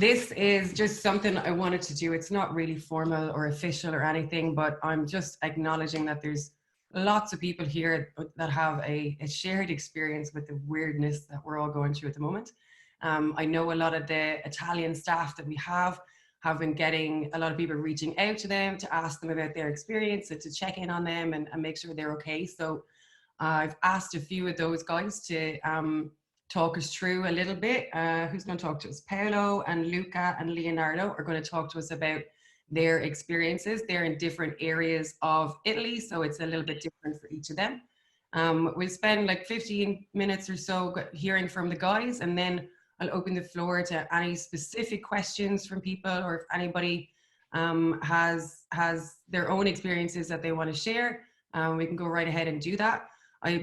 this is just something I wanted to do. It's not really formal or official or anything, but I'm just acknowledging that there's lots of people here that have a shared experience with the weirdness that we're all going through at the moment. I know a lot of the Italian staff that we have been getting a lot of people reaching out to them to ask them about their experience and to check in on them and make sure they're okay. So I've asked a few of those guys to talk us through a little bit. Who's going to talk to us? Paolo and Luca and Leonardo are going to talk to us about their experiences. They're in different areas of Italy, so it's a little bit different for each of them. We'll spend like 15 minutes or so hearing from the guys, and then I'll open the floor to any specific questions from people, or if anybody has their own experiences that they want to share, we can go right ahead and do that.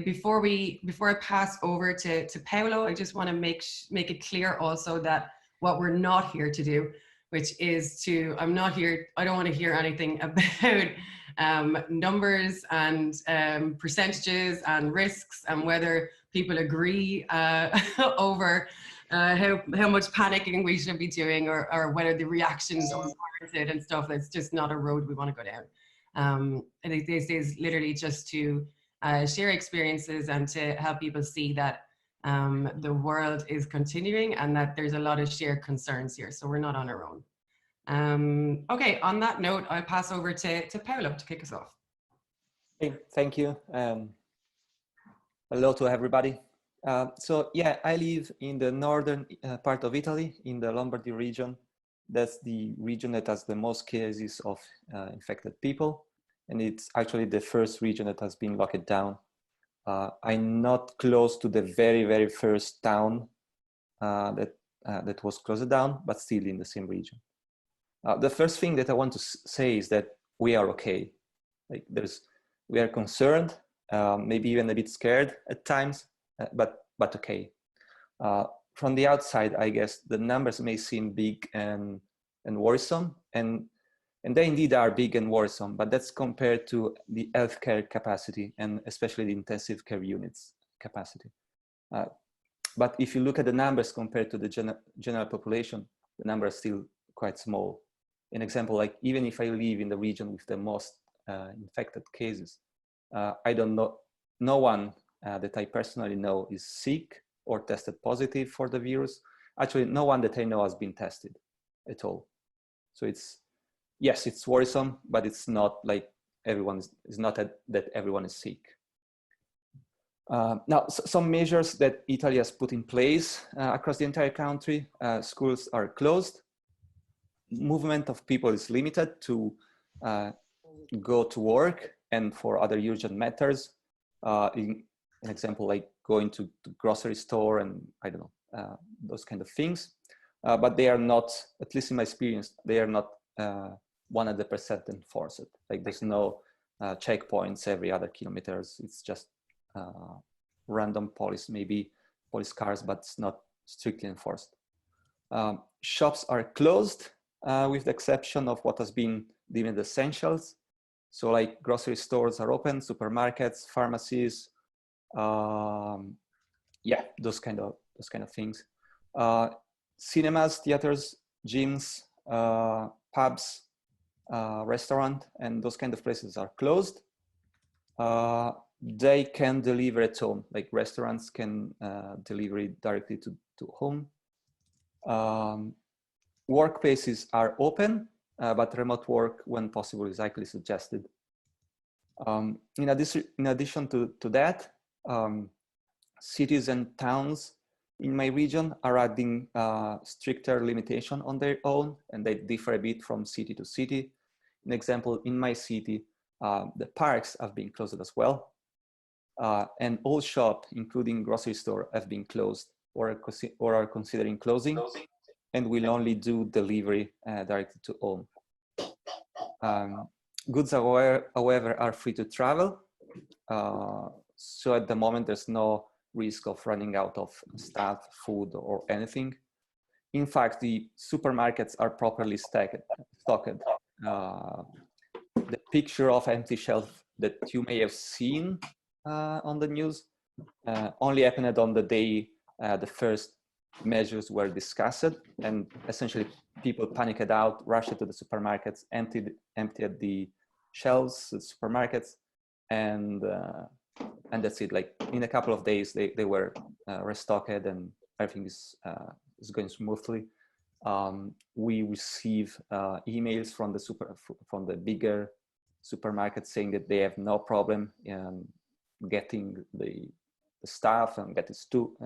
Before I pass over to Paolo, I just want to make it clear also that what we're not here to do, which is I don't want to hear anything about numbers and percentages and risks and whether people agree over how much panicking we should be doing, or whether the reactions are warranted and stuff. That's just not a road we want to go down. I think this is literally just to share experiences and to help people see that the world is continuing and that there's a lot of shared concerns here. So we're not on our own. Okay, on that note, I'll pass over to Paolo to kick us off. Hey, thank you. Hello to everybody. So yeah, I live in the northern part of Italy, in the Lombardy region. That's the region that has the most cases of infected people. And it's actually the first region that has been locked down. I'm not close to the very, very first town that was closed down, but still in the same region. The first thing that I want to say is that we are okay. Like we are concerned, maybe even a bit scared at times, but okay. From the outside, I guess the numbers may seem big and worrisome, and they indeed are big and worrisome, but that's compared to the healthcare capacity and especially the intensive care units capacity. But if you look at the numbers compared to the general population, the numbers are still quite small. An example, like even if I live in the region with the most infected cases, I don't know, no one that I personally know is sick or tested positive for the virus. Actually, no one that I know has been tested at all. So yes, it's worrisome, but it's not like it's not that everyone is sick. Now, some measures that Italy has put in place across the entire country: schools are closed, movement of people is limited to go to work and for other urgent matters. An example, like going to the grocery store and I don't know, those kind of things. But they are not, at least in my experience, they are not 100% enforced. Like there's no checkpoints every other kilometers. It's just random police cars, but it's not strictly enforced. Shops are closed with the exception of what has been deemed essentials. So like grocery stores are open, supermarkets, pharmacies, yeah, those kind of things. Cinemas, theaters, gyms, pubs, restaurant, and those kind of places are closed. They can deliver at home, like restaurants can deliver it directly to home. Workplaces are open, but remote work, when possible, is highly suggested. In addition to that, cities and towns in my region are adding stricter limitation on their own, and they differ a bit from city to city. An example, in my city, the parks have been closed as well. And all shops, including grocery store, have been closed or are considering closing, and will only do delivery directly to home. Goods, however, are free to travel. So at the moment, there's no risk of running out of stuff, food, or anything. In fact, the supermarkets are properly stocked. The picture of empty shelf that you may have seen on the news only happened on the day the first measures were discussed, and essentially people panicked out, rushed to the supermarkets, emptied the shelves, the supermarkets, and that's it. Like in a couple of days, they were restocked, and everything is going smoothly. We receive emails from the bigger supermarkets saying that they have no problem getting the staff and getting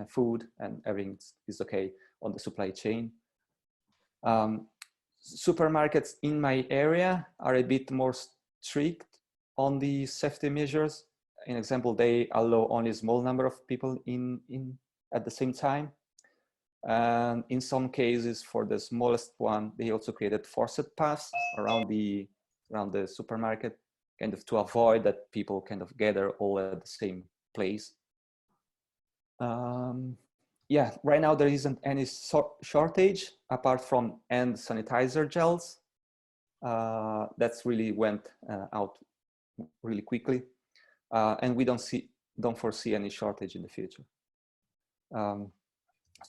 food, and everything is okay on the supply chain. Supermarkets in my area are a bit more strict on the safety measures. In example, they allow only a small number of people in at the same time. And in some cases, for the smallest one, they also created forced paths around the supermarket, kind of to avoid that people kind of gather all at the same place. Yeah, right now there isn't any shortage apart from hand sanitizer gels. That's really went out really quickly, and we don't foresee any shortage in the future.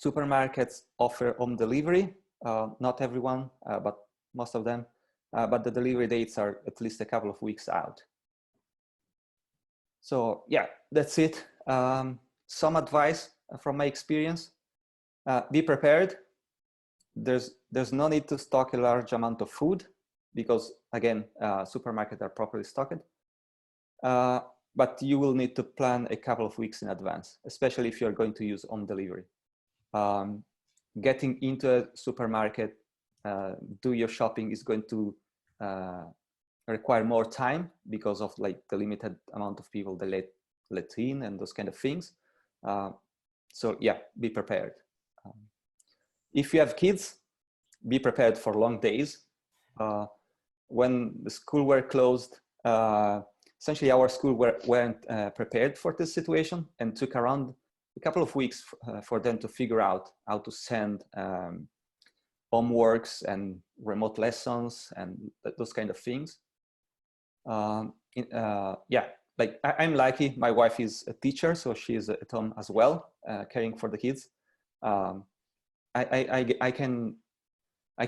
Supermarkets offer home delivery, not everyone, but most of them, but the delivery dates are at least a couple of weeks out. So yeah, that's it. Some advice from my experience: be prepared. There's no need to stock a large amount of food because, again, supermarkets are properly stocked. But you will need to plan a couple of weeks in advance, especially if you're going to use home delivery. Getting into a supermarket, do your shopping is going to require more time because of like the limited amount of people they let in and those kind of things. So yeah, be prepared. If you have kids, be prepared for long days. When the school were closed, essentially our school weren't prepared for this situation, and took around a couple of weeks for them to figure out how to send homeworks and remote lessons and those kind of things. Yeah, like I'm lucky. My wife is a teacher, so she is at home as well, caring for the kids. I can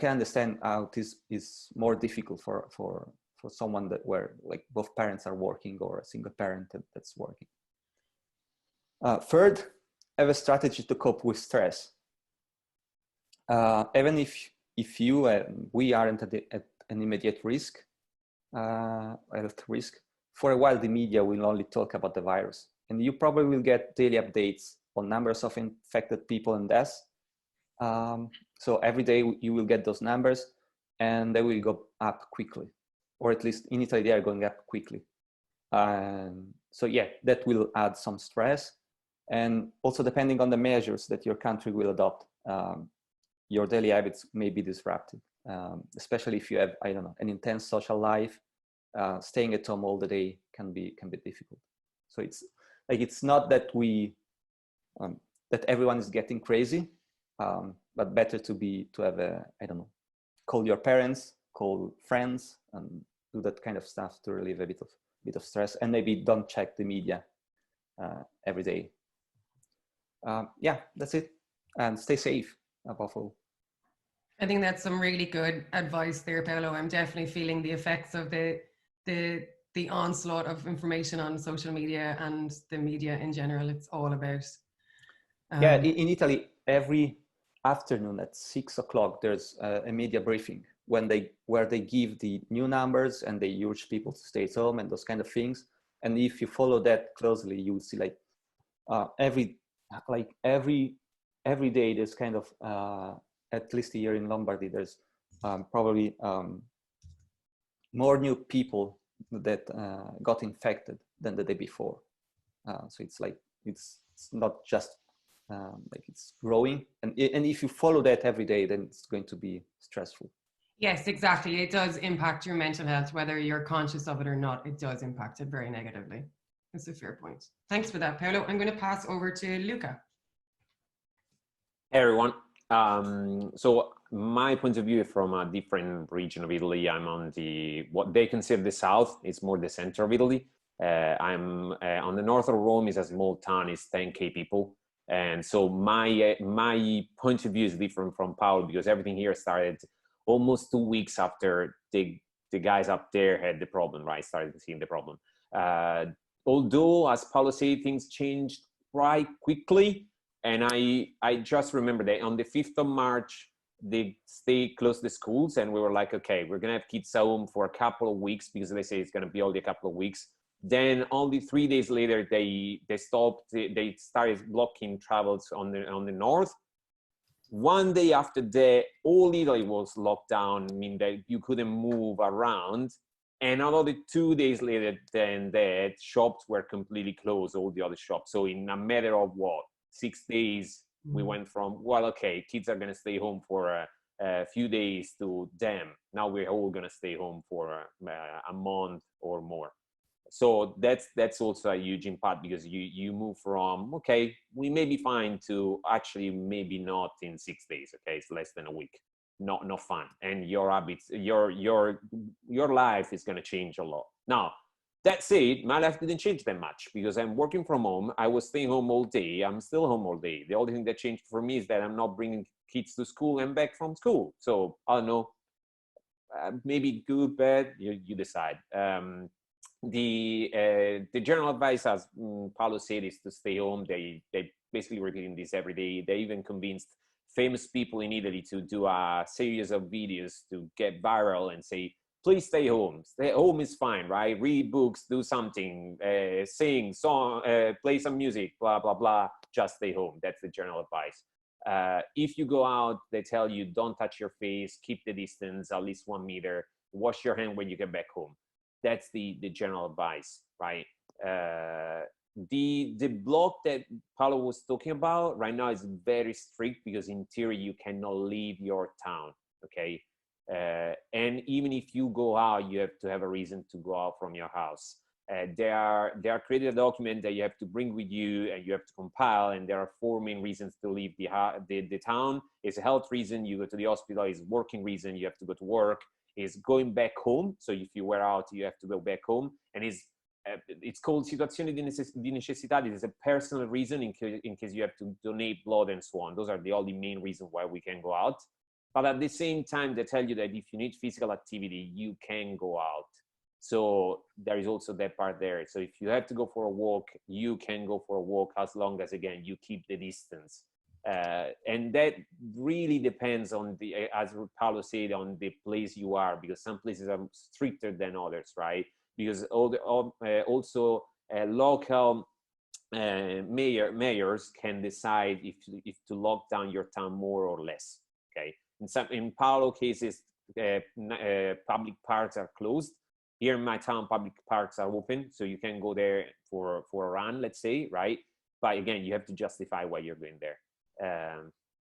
understand how this is more difficult for someone where like both parents are working, or a single parent that's working. Third, have a strategy to cope with stress. Even if you and we aren't at an immediate risk, health risk, for a while the media will only talk about the virus, and you probably will get daily updates on numbers of infected people and deaths. So every day you will get those numbers, and they will go up quickly, or at least in Italy they are going up quickly. So yeah, that will add some stress. And also, depending on the measures that your country will adopt, your daily habits may be disrupted, especially if you have, I don't know, an intense social life. Staying at home all the day can be difficult. So it's not that that everyone is getting crazy, but better to have I don't know, call your parents, call friends, and do that kind of stuff to relieve a bit of stress, and maybe don't check the media every day. Yeah, that's it. And stay safe above all. I think that's some really good advice there, Paolo. I'm definitely feeling the effects of the onslaught of information on social media and the media in general. It's all about. Yeah, in Italy, every afternoon at 6 o'clock, there's a media briefing where they give the new numbers and they urge people to stay at home and those kind of things. And if you follow that closely, you will see like every day there's kind of at least here in Lombardy, there's probably more new people that got infected than the day before. So it's like it's not just like it's growing, and if you follow that every day, then it's going to be stressful. Yes, exactly. It does impact your mental health, whether you're conscious of it or not. It does impact it very negatively. That's a fair point. Thanks for that, Paolo. I'm going to pass over to Luca. Hey, everyone. So my point of view from a different region of Italy. I'm on what they consider the south. It's more the center of Italy. I'm on the north of Rome. Is a small town. It's 10,000 people. And so my point of view is different from Paolo, because everything here started almost 2 weeks after the guys up there had the problem, right? Started seeing the problem. Although, as Paolo said, things changed quite quickly. And I just remember that on the 5th of March, they closed the schools, and we were like, okay, we're gonna have kids at home for a couple of weeks, because they say it's gonna be only a couple of weeks. Then only 3 days later, they stopped. They started blocking travels on the north. 1 day after that, all Italy was locked down, meaning that you couldn't move around. And another 2 days later than that, shops were completely closed, all the other shops. So in a matter of what, 6 days, we went from, well, okay, kids are going to stay home for a few days, to damn, now we're all going to stay home for a month or more. So that's also a huge impact, because you move from, okay, we may be fine, to actually maybe not in 6 days. Okay, it's less than a week. Not fun, and your habits, your life is going to change a lot. Now, that said, my life didn't change that much, because I'm working from home. I was staying home all day. I'm still home all day. The only thing that changed for me is that I'm not bringing kids to school and back from school. So I don't know, maybe good, bad, you decide. The general advice, as Paolo said, is to stay home. They basically repeating this every day. They even convinced famous people in Italy to do a series of videos to get viral and say, please stay home. Stay home is fine, right? Read books, do something, sing, song, play some music, blah, blah, blah. Just stay home. That's the general advice. If you go out, they tell you don't touch your face, keep the distance, at least 1 meter, wash your hand when you get back home. That's the general advice, right? The block that Paolo was talking about right now is very strict, because in theory you cannot leave your town, okay? And even if you go out, you have to have a reason to go out from your house. They are created a document that you have to bring with you, and you have to compile, and there are 4 main reasons to leave the town. It's a health reason, you go to the hospital. It's working reason, you have to go to work. Is going back home. So if you were out, you have to go back home. And it's called situazione di necessità. It is a personal reason in case you have to donate blood and so on. Those are the only main reasons why we can go out. But at the same time, they tell you that if you need physical activity, you can go out. So there is also that part there. So if you have to go for a walk, you can go for a walk, as long as, again, you keep the distance. And that really depends on as Paolo said, on the place you are, because some places are stricter than others, right? Because also local mayors can decide if to lock down your town more or less. Okay, in Paolo cases, public parks are closed. Here in my town, public parks are open, so you can go there for a run, let's say, right? But again, you have to justify why you're going there.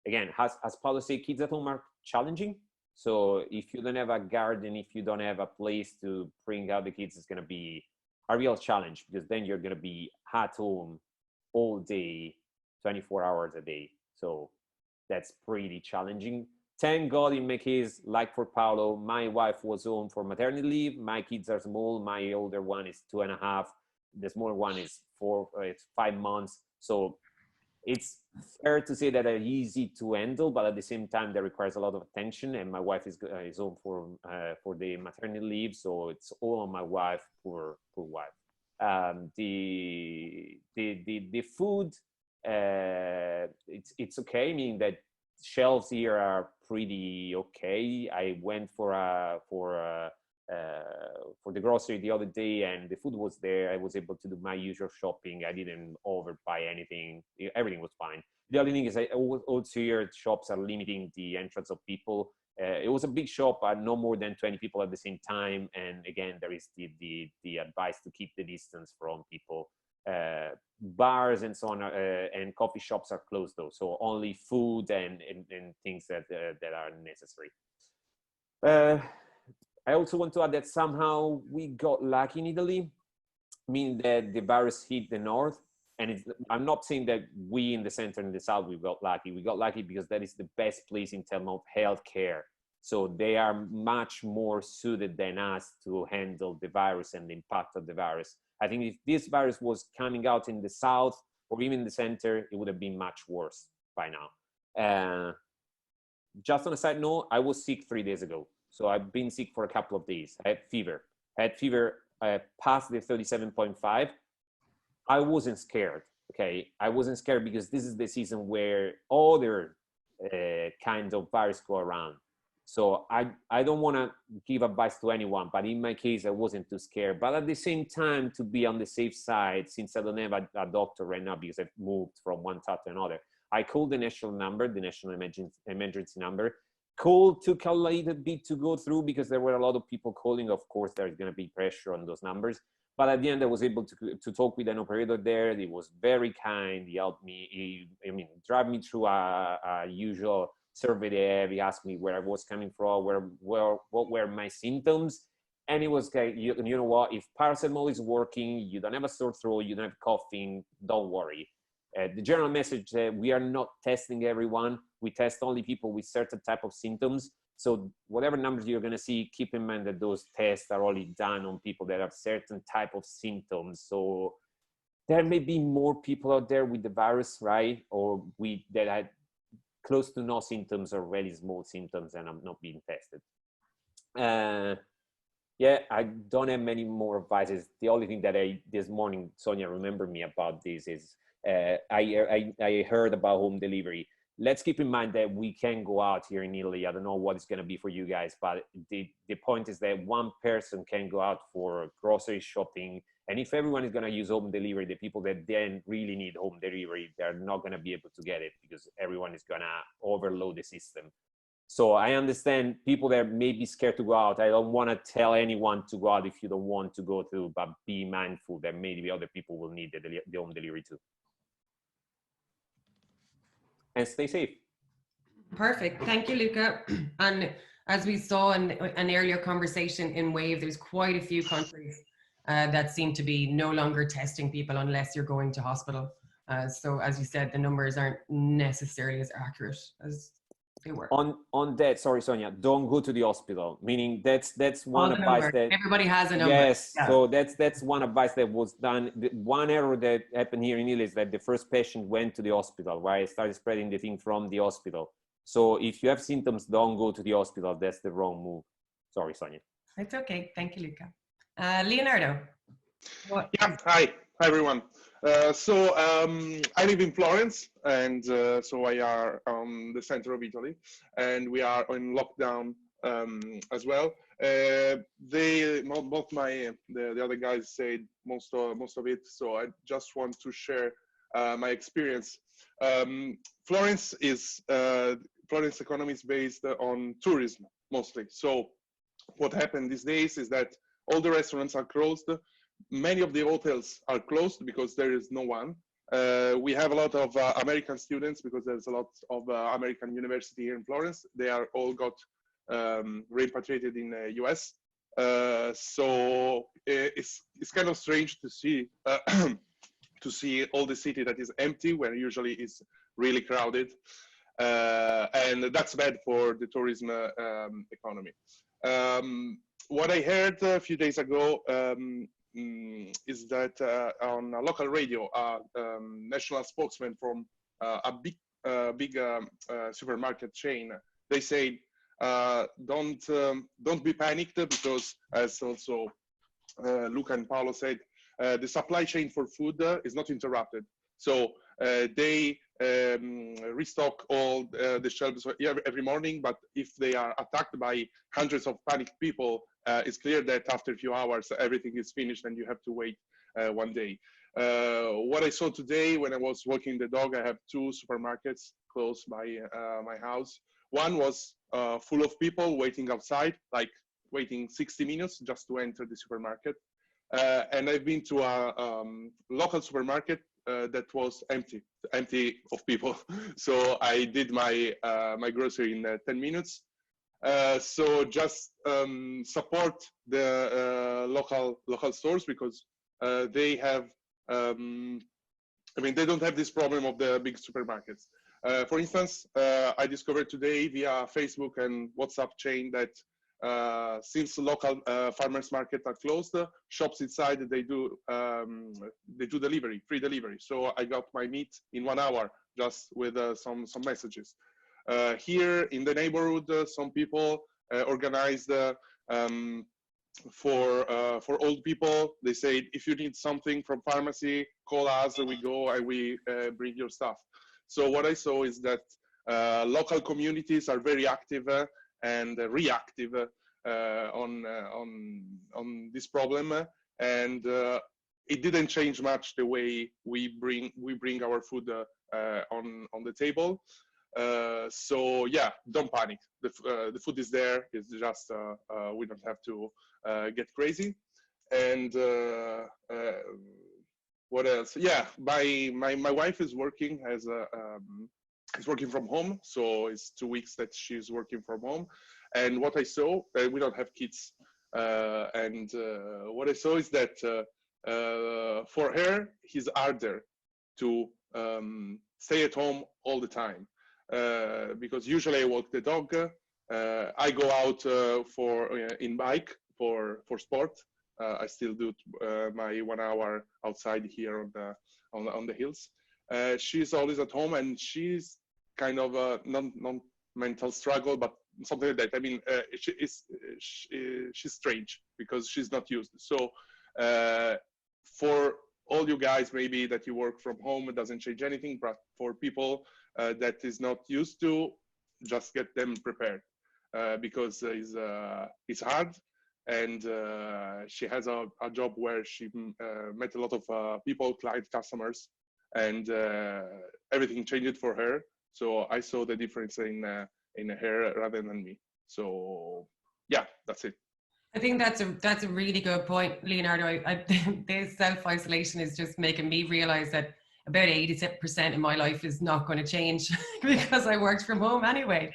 Again, as Paolo said, kids at home are challenging. So if you don't have a garden, if you don't have a place to bring out the kids, it's going to be a real challenge, because then you're going to be at home all day, 24 hours a day. So that's pretty challenging. Thank God, in my case, like for Paolo, my wife was home for maternity leave. My kids are small. My older one is 2.5. The smaller one is 5 months. So it's fair to say that they're easy to handle, but at the same time, that requires a lot of attention. And my wife is home for the maternity leave, so it's all on my wife. Poor wife. The food, it's okay. Meaning that shelves here are pretty okay. I went for the grocery the other day, and the food was there. I was able to do my usual shopping. I didn't overbuy anything. Everything was fine. The other thing is, also here shops are limiting the entrance of people. It was a big shop, no more than 20 people at the same time. And again, there is the advice to keep the distance from people. Bars and so on and coffee shops are closed though, so only food and things that are necessary. I also want to add that somehow we got lucky in Italy, meaning that the virus hit the north. And I'm not saying that we in the center and the south, we got lucky. We got lucky because that is the best place in terms of healthcare. So they are much more suited than us to handle the virus and the impact of the virus. I think if this virus was coming out in the south, or even the center, it would have been much worse by now. Just on a side note, I was sick 3 days ago. So I've been sick for a couple of days. I had fever past the 37.5. I wasn't scared, okay? I wasn't scared because this is the season where other kinds of virus go around. So I don't want to give advice to anyone, but in my case, I wasn't too scared. But at the same time, to be on the safe side, since I don't have a doctor right now because I've moved from one town to another, I called the national number, the national emergency number. Call took a little bit to go through because there were a lot of people calling. Of course, there's going to be pressure on those numbers. But at the end, I was able to talk with an operator there. He was very kind. He helped me. Drive me through a usual survey there. He asked me where I was coming from, what were my symptoms. And it was like, you know what, if paracetamol is working, you don't have a sore throat, you don't have coughing, don't worry. The general message, we are not testing everyone. We test only people with certain type of symptoms. So whatever numbers you're going to see, keep in mind that those tests are only done on people that have certain type of symptoms. So there may be more people out there with the virus, right? Or that had close to no symptoms or really small symptoms and I'm not being tested. Yeah, I don't have many more advices. The only thing that this morning, Sonya remembered me about this is I heard about home delivery. Let's keep in mind that we can go out here in Italy. I don't know what it's going to be for you guys, but the point is that one person can go out for grocery shopping. And if everyone is going to use home delivery, the people that then really need home delivery, they're not going to be able to get it because everyone is going to overload the system. So I understand people that may be scared to go out. I don't want to tell anyone to go out if you don't want to go through, but be mindful that maybe other people will need the home delivery too. And stay safe. Perfect. Thank you, Luca. And as we saw in an earlier conversation in WAVE, there's quite a few countries that seem to be no longer testing people unless you're going to hospital. So as you said, the numbers aren't necessarily as accurate as they were. On that, sorry, Sonia, don't go to the hospital. Meaning that's one advice that everybody has a number. Yes, yeah. So that's one advice that was done. The one error that happened here in Italy is that the first patient went to the hospital, right? Started spreading the thing from the hospital. So if you have symptoms, don't go to the hospital. That's the wrong move. Sorry, Sonia. It's okay. Thank you, Luca. Leonardo. Yeah, hi everyone. I live in Florence, and so I are on the center of Italy, and we are in lockdown as well. The other guys said most of it, so I just want to share my experience. Florence economy is based on tourism mostly. So what happened these days is that all the restaurants are closed. Many of the hotels are closed because there is no one. We have a lot of American students because there's a lot of American university here in Florence. They are all got repatriated in the US. So it's kind of strange to see all the city that is empty when usually it's really crowded. And that's bad for the tourism economy. What I heard a few days ago is that on a local radio, national spokesman from a big supermarket chain, they say, don't be panicked because, as also Luca and Paolo said, the supply chain for food is not interrupted. So they restock all the shelves every morning, but if they are attacked by hundreds of panicked people, it's clear that after a few hours, everything is finished and you have to wait one day. What I saw today when I was walking the dog, I have two supermarkets close by my house. One was full of people waiting outside, like waiting 60 minutes just to enter the supermarket. And I've been to a local supermarket that was empty of people. So I did my my grocery in 10 minutes. So just support the local stores because they have, I mean, they don't have this problem of the big supermarkets. For instance, I discovered today via Facebook and WhatsApp chain that since local farmers market are closed, shops inside they do delivery, free delivery. So I got my meat in 1 hour just with some messages. Here in the neighborhood, some people organized for old people. They say, if you need something from pharmacy, call us, we go and we bring your stuff. So what I saw is that local communities are very active and reactive on this problem, and it didn't change much the way we bring our food on the table. So yeah, don't panic. The food is there. It's just we don't have to get crazy. And what else? Yeah, my wife is working as is working from home, so it's 2 weeks that she's working from home. And what I saw, we don't have kids, and what I saw is that for her, it's harder to stay at home all the time. Because usually I walk the dog, I go out in bike for sport. I still do my 1 hour outside here on the hills. She's always at home, and she's kind of a non-mental struggle, but something like that. I mean, she's strange because she's not used. So for all you guys, maybe that you work from home, it doesn't change anything, but for people that is not used to, just get them prepared because it's hard. And she has a job where she met a lot of people, client customers, and everything changed for her. So I saw the difference in her rather than me. So yeah, that's it. I think that's a really good point, Leonardo. This self-isolation is just making me realize that about 80% of my life is not going to change because I worked from home anyway.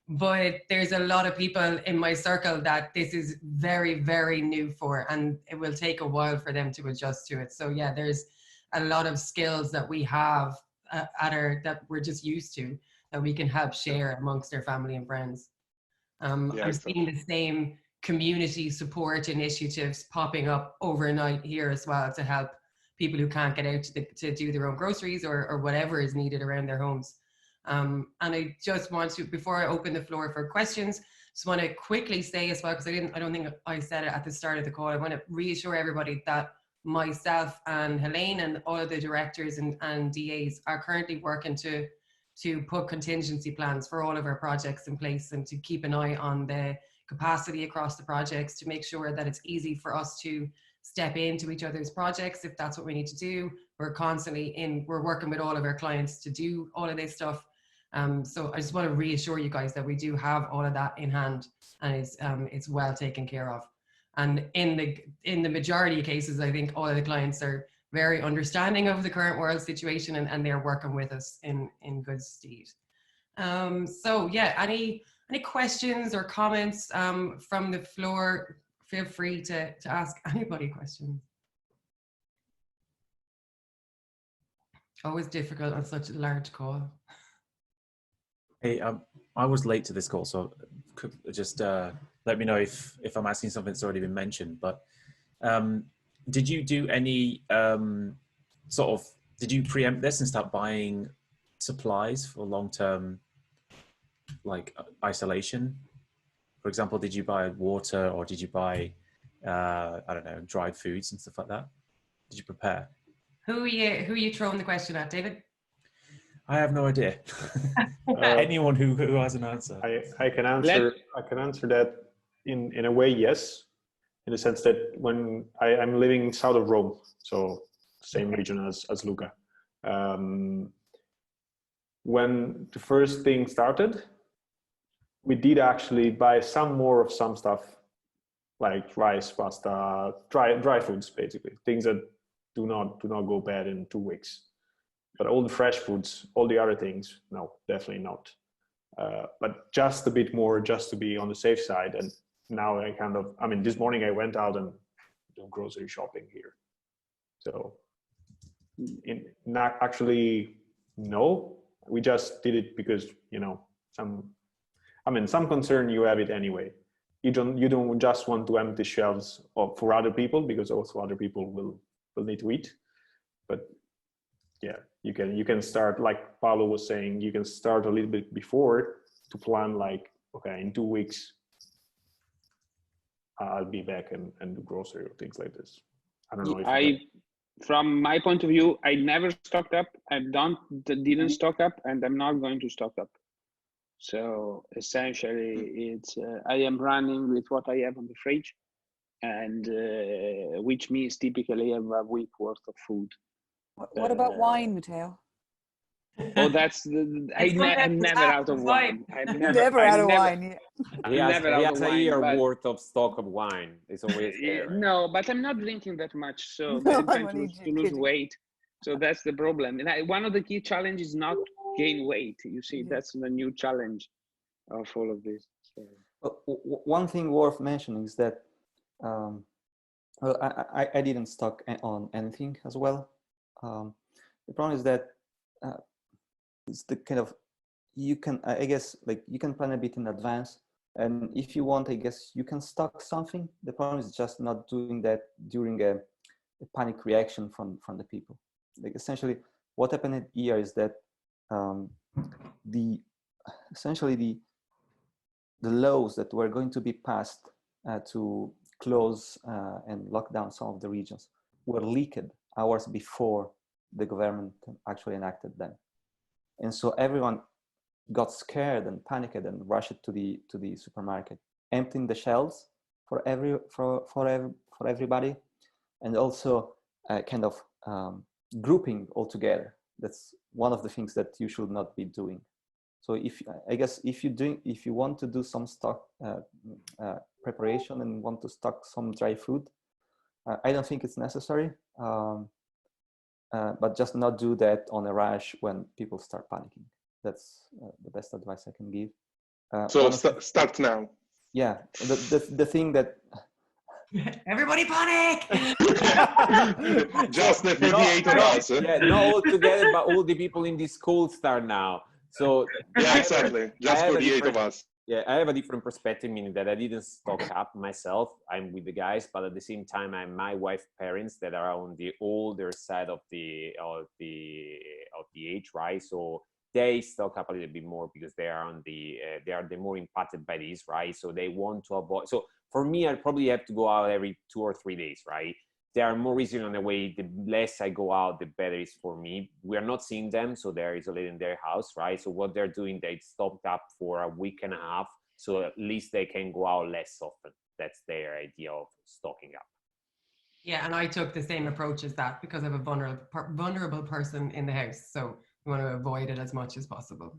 But there's a lot of people in my circle that this is very, very new for, and it will take a while for them to adjust to it. So yeah, there's a lot of skills that we have that we're just used to, that we can help share amongst our family and friends. I'm seeing the same community support initiatives popping up overnight here as well to help people who can't get out to do their own groceries or whatever is needed around their homes. And I just want to, before I open the floor for questions, just want to quickly say as well, because I don't think I said it at the start of the call, I want to reassure everybody that myself and Helene and all of the directors and DAs are currently working to put contingency plans for all of our projects in place and to keep an eye on the capacity across the projects to make sure that it's easy for us to step into each other's projects if that's what we need to do. We're constantly we're working with all of our clients to do all of this stuff. So I just want to reassure you guys that we do have all of that in hand, and it's well taken care of. And in the majority of cases, I think all of the clients are very understanding of the current world situation, and they're working with us in good stead. So yeah, any questions or comments from the floor? Feel free to ask anybody questions. Always difficult on such a large call. Hey, I was late to this call, so just let me know if I'm asking something that's already been mentioned. But did you do any did you preempt this and start buying supplies for long-term like isolation? For example, did you buy water, or did you buy I don't know, dried foods and stuff like that? Did you prepare? Who are you throwing the question at, David? I have no idea. Anyone who has an answer. I can answer that in a way, yes, in the sense that when I'm living south of Rome, so same region as Luca. When the first thing started, we did actually buy some more of some stuff, like rice, pasta, dry foods, basically things that do not go bad in 2 weeks. But all the fresh foods, all the other things, no, definitely not. But just a bit more, just to be on the safe side. And now this morning I went out and do grocery shopping here. So not actually, no, we just did it because, some concern you have it anyway. you don't just want to empty shelves for other people, because also other people will need to eat. But yeah, you can start, like Paolo was saying, you can start a little bit before to plan, like, okay, in 2 weeks I'll be back and do grocery or things like this. I don't know if from my point of view, I never stocked up. I didn't stock up, and I'm not going to stock up. So essentially, it's I am running with what I have on the fridge, and which means typically I have a week worth of food. What about wine, Matteo? Oh, that's I'm never out of wine. I'm Never out of wine. Yeah. He has a year worth of stock of wine. It's always there. Right? No, but I'm not drinking that much, so No, I'm trying to lose weight. So that's the problem. And one of the key challenges is not gain weight. You see, that's the new challenge of all of this. So. One thing worth mentioning is that, well, I didn't stock on anything as well. The problem is that it's the kind of, you can, I guess, like you can plan a bit in advance, and if you want, I guess you can stock something. The problem is just not doing that during a panic reaction from the people. Like essentially what happened here is that essentially the laws that were going to be passed to close and lock down some of the regions were leaked hours before the government actually enacted them. And so everyone got scared and panicked and rushed to the supermarket, emptying the shelves for everybody, and also kind of grouping all together. That's one of the things that you should not be doing. So I guess if you want to do some stock preparation and want to stock some dry food, I don't think it's necessary. But just not do that on a rush when people start panicking. That's the best advice I can give. So start now. Yeah, the thing that everybody panic. Just the 48 of us. Yeah, not all together, but all the people in this call start now. So yeah, exactly. Just 48 of us. Yeah, I have a different perspective, meaning that I didn't stock up myself. I'm with the guys, but at the same time, I'm my wife's parents that are on the older side of the age, right? So they stock up a little bit more because they are the more impacted by this, right? So they want to avoid. So for me, I probably have to go out every 2 or 3 days, right? They are more easy on the way. The less I go out, the better it is for me. We are not seeing them, so they're isolated in their house, right? So what they're doing, they stocked up for a week and a half, so at least they can go out less often. That's their idea of stocking up. Yeah, and I took the same approach as that because I have a vulnerable person in the house, so we want to avoid it as much as possible.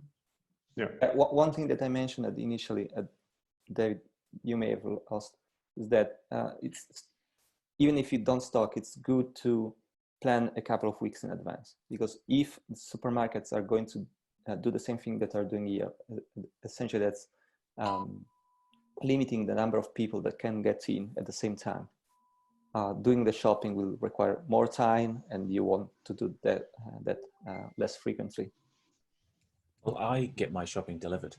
Yeah. One thing that I mentioned initially, David, you may have lost, is that it's even if you don't stock, it's good to plan a couple of weeks in advance, because if the supermarkets are going to do the same thing that they're doing here, essentially that's limiting the number of people that can get in at the same time. Doing the shopping will require more time, and you want to do that less frequently. Well, I get my shopping delivered,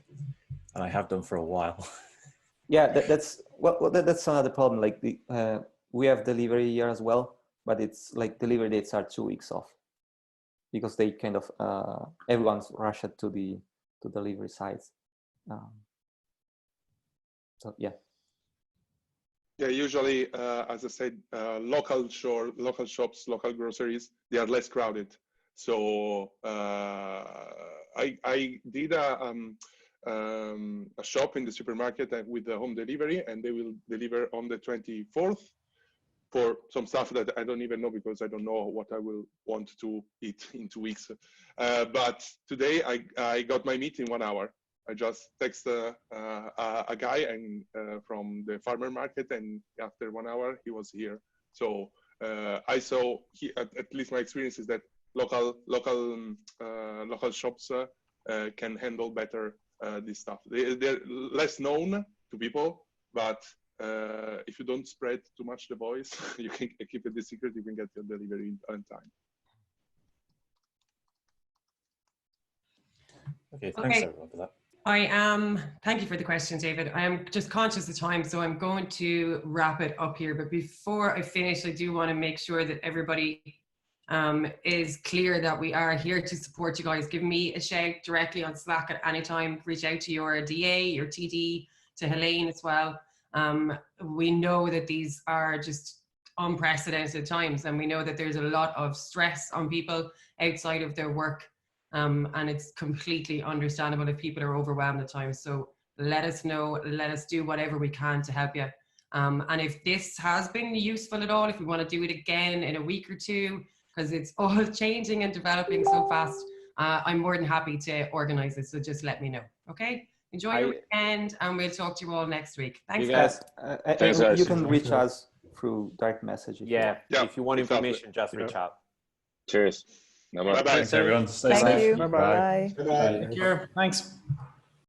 and I have done for a while. Yeah, that's another problem. Like we have delivery here as well, but it's like delivery dates are 2 weeks off because they kind of everyone's rushed to the delivery sites. So yeah. Yeah, usually, as I said, local shops, local groceries, they are less crowded. So I did a shop in the supermarket with the home delivery, and they will deliver on the 24th for some stuff that I don't even know, because I don't know what I will want to eat in 2 weeks. But today I got my meat in 1 hour. I just text a guy and from the farmer market, and after 1 hour he was here. So I saw at least my experience is that local shops can handle better this stuff. They're less known to people, but if you don't spread too much the voice, you can keep it the secret. You can get your delivery on time. Okay, thanks everyone for that. Thank you for the question, David. I am just conscious of time, so I'm going to wrap it up here. But before I finish, I do want to make sure that everybody is clear that we are here to support you guys. Give me a shout directly on Slack at any time. Reach out to your DA, your TD, to Helene as well. We know that these are just unprecedented times, and we know that there's a lot of stress on people outside of their work. And it's completely understandable if people are overwhelmed at times. So let us know, let us do whatever we can to help you. And if this has been useful at all, if we want to do it again in a week or two, because it's all changing and developing so fast, I'm more than happy to organize it. So just let me know. Okay? Enjoy your weekend, and we'll talk to you all next week. Thanks, guys. Thanks, guys. You can reach us through direct message. If you want information, just reach out. Cheers. Bye-bye. Thanks, everyone. Stay Thank safe. you. Bye-bye. Bye. Take care. Thanks.